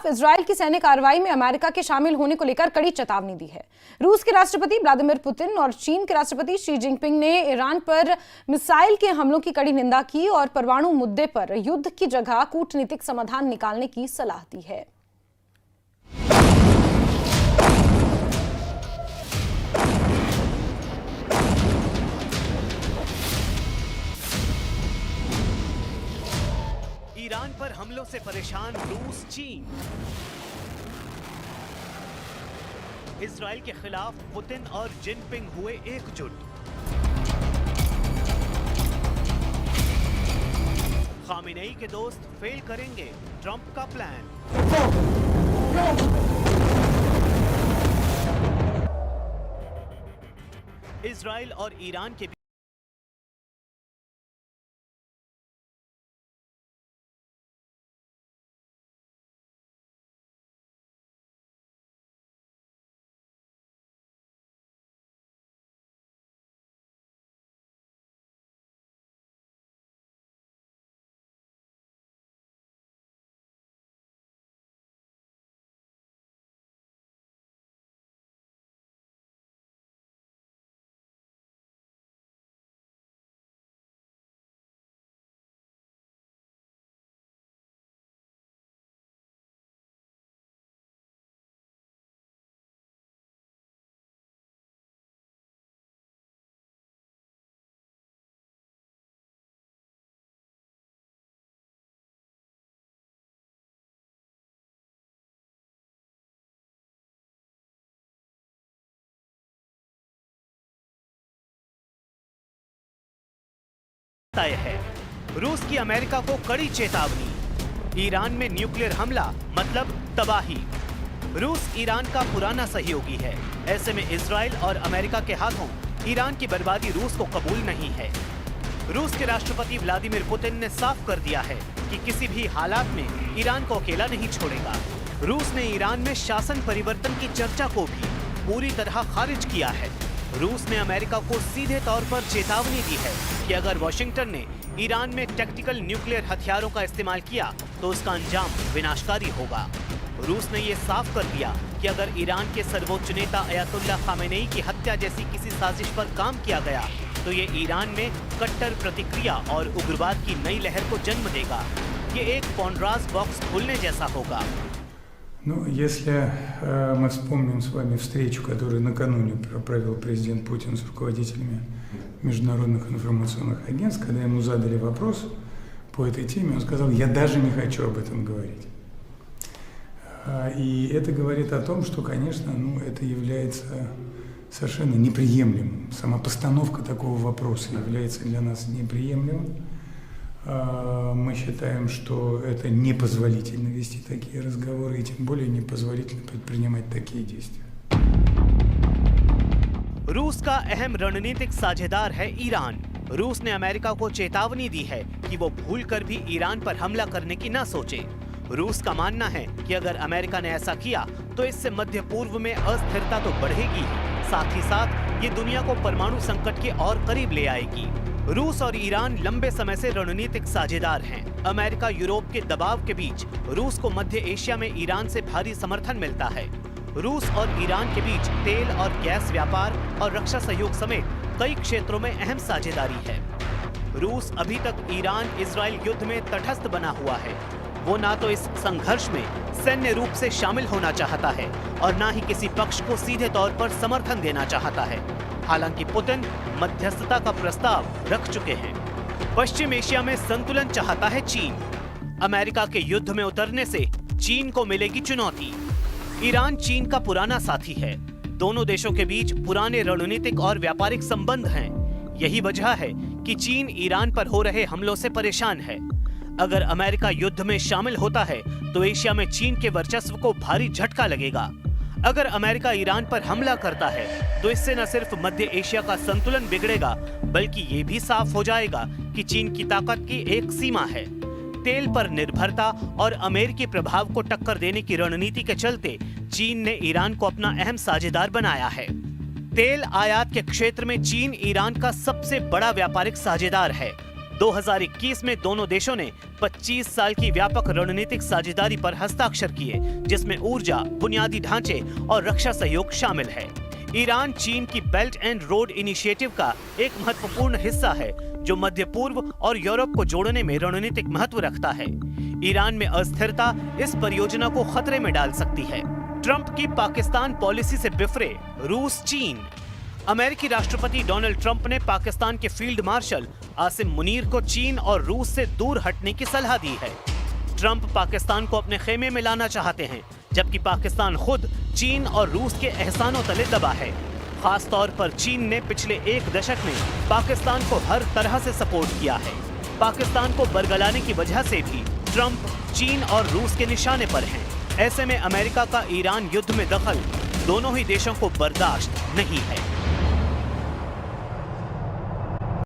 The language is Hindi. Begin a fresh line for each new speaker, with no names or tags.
खिलाफ इजरायल की सैन्य कार्रवाई में अमेरिका के शामिल होने को लेकर कड़ी चेतावनी दी है। रूस के राष्ट्रपति व्लादिमीर पुतिन और चीन के राष्ट्रपति शी जिनपिंग ने ईरान पर मिसाइल के हमलों की कड़ी निंदा की और परमाणु मुद्दे पर युद्ध की जगह कूटनीतिक समाधान निकालने की सलाह दी है।
ईरान पर हमलों से परेशान रूस चीन। इजराइल के खिलाफ पुतिन और जिनपिंग हुए एकजुट। खामेनेई के दोस्त फेल करेंगे ट्रंप का प्लान। इजराइल और ईरान के तय है। रूस की अमेरिका को कड़ी चेतावनी। ईरान में न्यूक्लियर हमला मतलब तबाही। रूस ईरान का पुराना सहयोगी है। ऐसे में इजराइल और अमेरिका के हाथों ईरान की बर्बादी रूस को कबूल नहीं है। रूस के राष्ट्रपति व्लादिमीर पुतिन ने साफ कर दिया है कि किसी भी हालात में ईरान को अकेला नहीं छोड़ेगा। रूस ने ईरान में शासन परिवर्तन की चर्चा को भी पूरी तरह खारिज किया है। रूस ने अमेरिका को सीधे तौर पर चेतावनी दी है कि अगर वॉशिंगटन ने ईरान में टैक्टिकल न्यूक्लियर हथियारों का इस्तेमाल किया तो उसका अंजाम विनाशकारी होगा। रूस ने ये साफ कर दिया कि अगर ईरान के सर्वोच्च नेता अयतुल्ला खामेनेई की हत्या जैसी किसी साजिश पर काम किया गया तो ये ईरान में कट्टर प्रतिक्रिया और उग्रवाद की नई लहर को जन्म देगा। ये एक पॉन्ड्रास बॉक्स खुलने जैसा होगा।
Ну, если мы вспомним с вами встречу, которую накануне провел президент Путин с руководителями международных информационных агентств, когда ему задали вопрос по этой теме, он сказал: «Я даже не хочу об этом говорить». И это говорит о том, что, конечно, это является совершенно неприемлемым. Сама постановка такого вопроса является для нас неприемлемым. Мы считаем, что это непозволительно вести такие разговоры и тем более непозволительно предпринимать такие действия.
रूस का अहम रणनीतिक साझेदार है ईरान। रूस ने अमेरिका को चेतावनी दी है कि वो भूलकर भी ईरान पर हमला करने की न सोचे। रूस का मानना है कि अगर अमेरिका ने ऐसा किया तो इससे मध्य पूर्व में अस्थिरता तो बढ़ेगी ही, साथ ही साथ ये दुनिया को परमाणु संकट के और करीब ले आएगी। रूस और ईरान लंबे समय से रणनीतिक साझेदार हैं। अमेरिका यूरोप के दबाव के बीच रूस को मध्य एशिया में ईरान से भारी समर्थन मिलता है। रूस और ईरान के बीच तेल और गैस व्यापार और रक्षा सहयोग समेत कई क्षेत्रों में अहम साझेदारी है। रूस अभी तक ईरान इजराइल युद्ध में तटस्थ बना हुआ है। वो ना तो इस संघर्ष में सैन्य रूप से शामिल होना चाहता है और ना ही किसी पक्ष को सीधे तौर पर समर्थन देना चाहता है। हालांकि पुतिन मध्यस्थता का प्रस्ताव रख चुके हैं। पश्चिम एशिया में संतुलन चाहता है चीन। अमेरिका के युद्ध में उतरने से चीन को मिलेगी चुनौती। ईरान चीन का पुराना साथी है। दोनों देशों के बीच पुराने रणनीतिक और व्यापारिक संबंध हैं। यही वजह है कि चीन ईरान पर हो रहे हमलों से परेशान है। अगर अमेरिका युद्ध में शामिल होता है तो एशिया में चीन के वर्चस्व को भारी झटका लगेगा। अगर अमेरिका ईरान पर हमला करता है तो इससे न सिर्फ मध्य एशिया का संतुलन बिगड़ेगा बल्कि ये भी साफ हो जाएगा कि चीन की ताकत की एक सीमा है। तेल पर निर्भरता और अमेरिकी प्रभाव को टक्कर देने की रणनीति के चलते चीन ने ईरान को अपना अहम साझेदार बनाया है। तेल आयात के क्षेत्र में चीन ईरान का सबसे बड़ा व्यापारिक साझेदार है। 2021 में दोनों देशों ने 25 साल की व्यापक रणनीतिक साझेदारी पर हस्ताक्षर किए, जिसमें ऊर्जा, बुनियादी ढांचे और रक्षा सहयोग शामिल है। ईरान चीन की बेल्ट एंड रोड इनिशिएटिव का एक महत्वपूर्ण हिस्सा है, जो मध्य पूर्व और यूरोप को जोड़ने में रणनीतिक महत्व रखता है। ईरान में अस्थिरता इस परियोजना को खतरे में डाल सकती है। ट्रंप की पाकिस्तान पॉलिसी से बिफरे रूस चीन। अमेरिकी राष्ट्रपति डोनाल्ड ट्रंप ने पाकिस्तान के फील्ड मार्शल आसिम मुनीर को चीन और रूस से दूर हटने की सलाह दी है। ट्रंप पाकिस्तान को अपने खेमे में लाना चाहते हैं, जबकि पाकिस्तान खुद चीन और रूस के एहसानों तले दबा है। खास तौर पर चीन ने पिछले एक दशक में पाकिस्तान को हर तरह से सपोर्ट किया है। पाकिस्तान को बरगलाने की वजह से भी ट्रंप चीन और रूस के निशाने पर हैं। ऐसे में अमेरिका का ईरान युद्ध में दखल दोनों ही देशों को बर्दाश्त नहीं है।